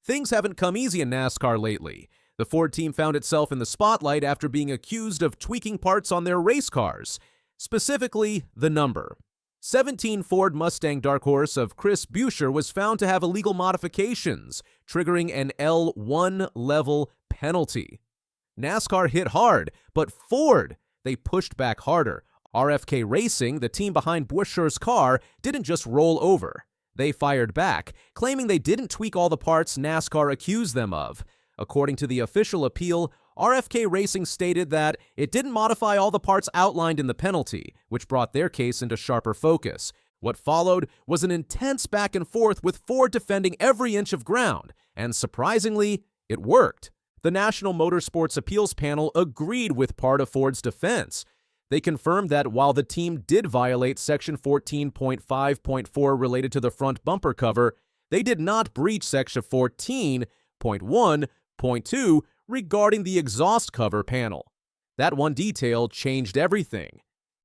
Things haven't come easy in NASCAR lately. The Ford team found itself in the spotlight after being accused of tweaking parts on their race cars, specifically the number. 17 Ford Mustang Dark Horse of Chris Buescher was found to have illegal modifications, triggering an L1 level penalty. NASCAR hit hard, but Ford, they pushed back harder. RFK Racing, the team behind Buescher's car, didn't just roll over. They fired back, claiming they didn't tweak all the parts NASCAR accused them of. According to the official appeal, RFK Racing stated that it didn't modify all the parts outlined in the penalty, which brought their case into sharper focus. What followed was an intense back and forth with Ford defending every inch of ground, and surprisingly, it worked. The National Motorsports Appeals Panel agreed with part of Ford's defense. They confirmed that while the team did violate Section 14.5.4 related to the front bumper cover, they did not breach Section 14.1.2 regarding the exhaust cover panel. That one detail changed everything.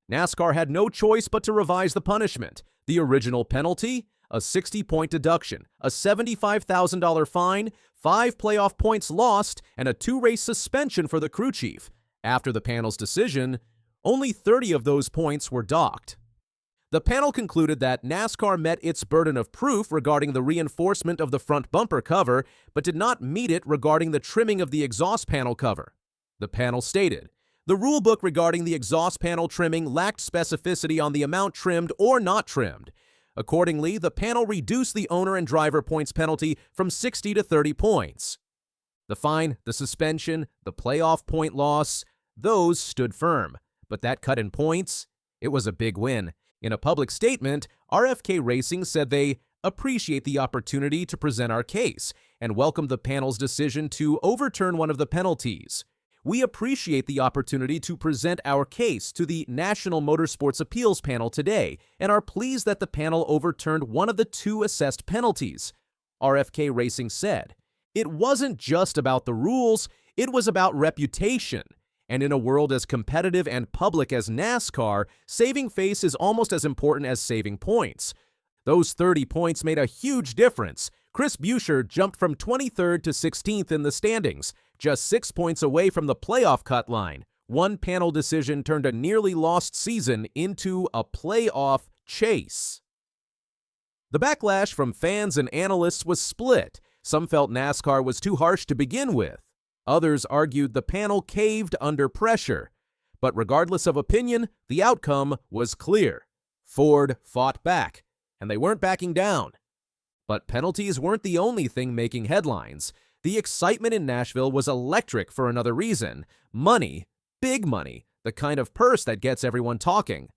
NASCAR had no choice but to revise the punishment. The original penalty, a 60-point deduction, a $75,000 fine, 5 playoff points lost, and a 2-race suspension for the crew chief. After the panel's decision, only 30 of those points were docked. The panel concluded that NASCAR met its burden of proof regarding the reinforcement of the front bumper cover, but did not meet it regarding the trimming of the exhaust panel cover. The panel stated, "The rulebook regarding the exhaust panel trimming lacked specificity on the amount trimmed or not trimmed. Accordingly, the panel reduced the owner and driver points penalty from 60 to 30 points. The fine, the suspension, the playoff point loss, those stood firm. But that cut in points, it was a big win." In a public statement, RFK Racing said they appreciate the opportunity to present our case and welcome the panel's decision to overturn one of the penalties. "We appreciate the opportunity to present our case to the National Motorsports Appeals Panel today and are pleased that the panel overturned one of the 2 assessed penalties," RFK Racing said. It wasn't just about the rules, it was about reputation. And in a world as competitive and public as NASCAR, saving face is almost as important as saving points. Those 30 points made a huge difference. Chris Buescher jumped from 23rd to 16th in the standings, just 6 points away from the playoff cut line. One panel decision turned a nearly lost season into a playoff chase. The backlash from fans and analysts was split. Some felt NASCAR was too harsh to begin with. Others argued the panel caved under pressure. But regardless of opinion, the outcome was clear. Ford fought back, and they weren't backing down. But penalties weren't the only thing making headlines. The excitement in Nashville was electric for another reason. Money, big money, the kind of purse that gets everyone talking.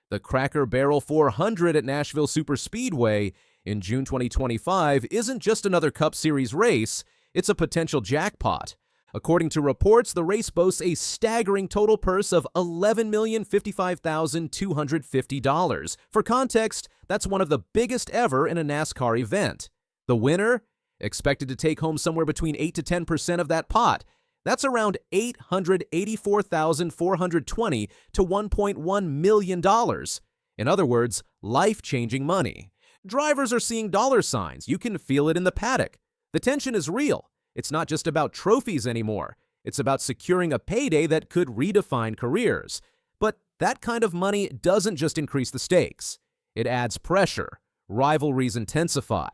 The Cracker Barrel 400 at Nashville Superspeedway in June 2025 isn't just another Cup Series race, it's a potential jackpot. According to reports, the race boasts a staggering total purse of $11,055,250. For context, that's one of the biggest ever in a NASCAR event. The winner, expected to take home somewhere between 8 to 10% of that pot. That's around $884,420 to $1.1 million. In other words, life-changing money. Drivers are seeing dollar signs. You can feel it in the paddock. The tension is real. It's not just about trophies anymore. It's about securing a payday that could redefine careers. But that kind of money doesn't just increase the stakes. It adds pressure, rivalries intensify,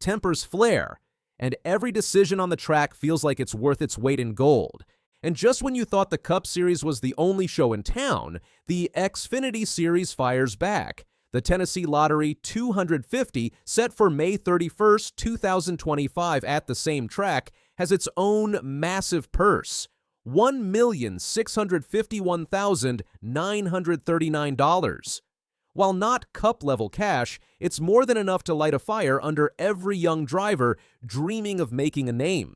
tempers flare, and every decision on the track feels like it's worth its weight in gold. And just when you thought the Cup Series was the only show in town, the Xfinity Series fires back. The Tennessee Lottery 250, set for May 31st, 2025 at the same track, has its own massive purse, $1,651,939. While not Cup-level cash, it's more than enough to light a fire under every young driver dreaming of making a name.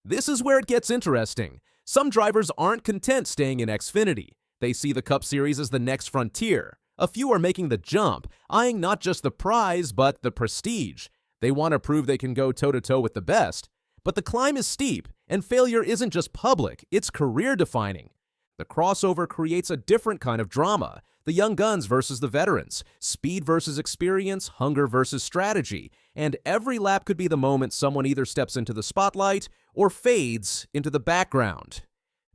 This is where it gets interesting. Some drivers aren't content staying in Xfinity. They see the Cup Series as the next frontier. A few are making the jump, eyeing not just the prize, but the prestige. They want to prove they can go toe-to-toe with the best. But the climb is steep, and failure isn't just public, it's career-defining. The crossover creates a different kind of drama. The young guns versus the veterans, speed versus experience, hunger versus strategy, and every lap could be the moment someone either steps into the spotlight or fades into the background.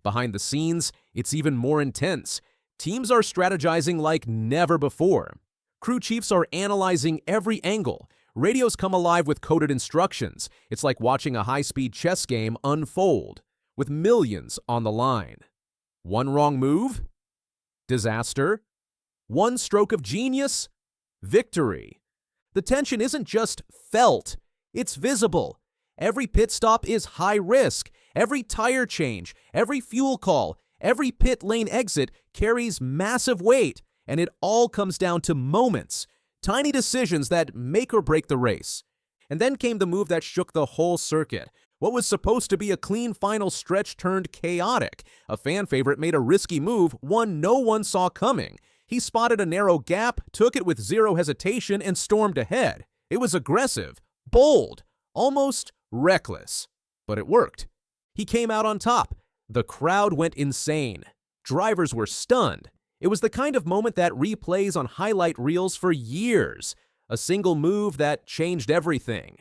Behind the scenes, it's even more intense. Teams are strategizing like never before. Crew chiefs are analyzing every angle. Radios come alive with coded instructions. It's like watching a high-speed chess game unfold, with millions on the line. One wrong move? Disaster. One stroke of genius? Victory. The tension isn't just felt, it's visible. Every pit stop is high risk. Every tire change, every fuel call, every pit lane exit carries massive weight, and it all comes down to moments, tiny decisions that make or break the race. And then came the move that shook the whole circuit. What was supposed to be a clean final stretch turned chaotic. A fan favorite made a risky move, one no one saw coming. He spotted a narrow gap, took it with zero hesitation, and stormed ahead. It was aggressive, bold, almost reckless. But it worked. He came out on top. The crowd went insane. Drivers were stunned. It was the kind of moment that replays on highlight reels for years. A single move that changed everything.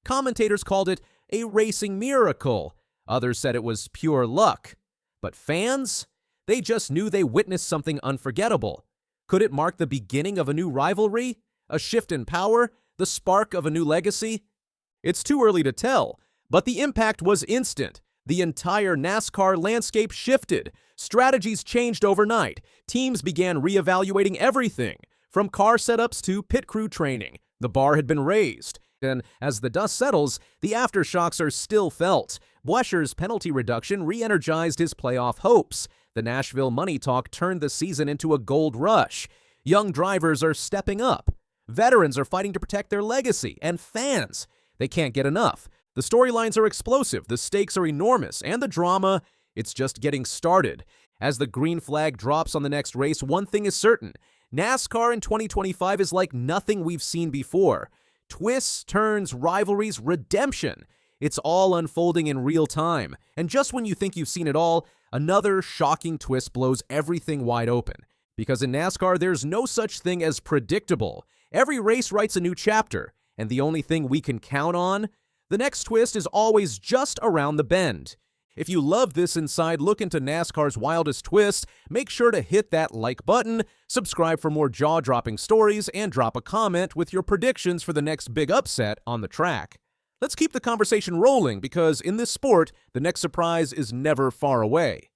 Commentators called it a racing miracle. Others said it was pure luck. But fans? They just knew they witnessed something unforgettable. Could it mark the beginning of a new rivalry? A shift in power? The spark of a new legacy? It's too early to tell, but the impact was instant. The entire NASCAR landscape shifted. Strategies changed overnight. Teams began reevaluating everything, from car setups to pit crew training. The bar had been raised. And as the dust settles, the aftershocks are still felt. Buescher's penalty reduction re-energized his playoff hopes. The Nashville money talk turned the season into a gold rush. Young drivers are stepping up. Veterans are fighting to protect their legacy. And fans, they can't get enough. The storylines are explosive, the stakes are enormous, and the drama, it's just getting started. As the green flag drops on the next race, one thing is certain. NASCAR in 2025 is like nothing we've seen before. Twists, turns, rivalries, redemption. It's all unfolding in real time. And just when you think you've seen it all, another shocking twist blows everything wide open. Because in NASCAR, there's no such thing as predictable. Every race writes a new chapter, and the only thing we can count on, the next twist is always just around the bend. If you love this inside look into NASCAR's wildest twists, make sure to hit that like button, subscribe for more jaw-dropping stories, and drop a comment with your predictions for the next big upset on the track. Let's keep the conversation rolling because in this sport, the next surprise is never far away.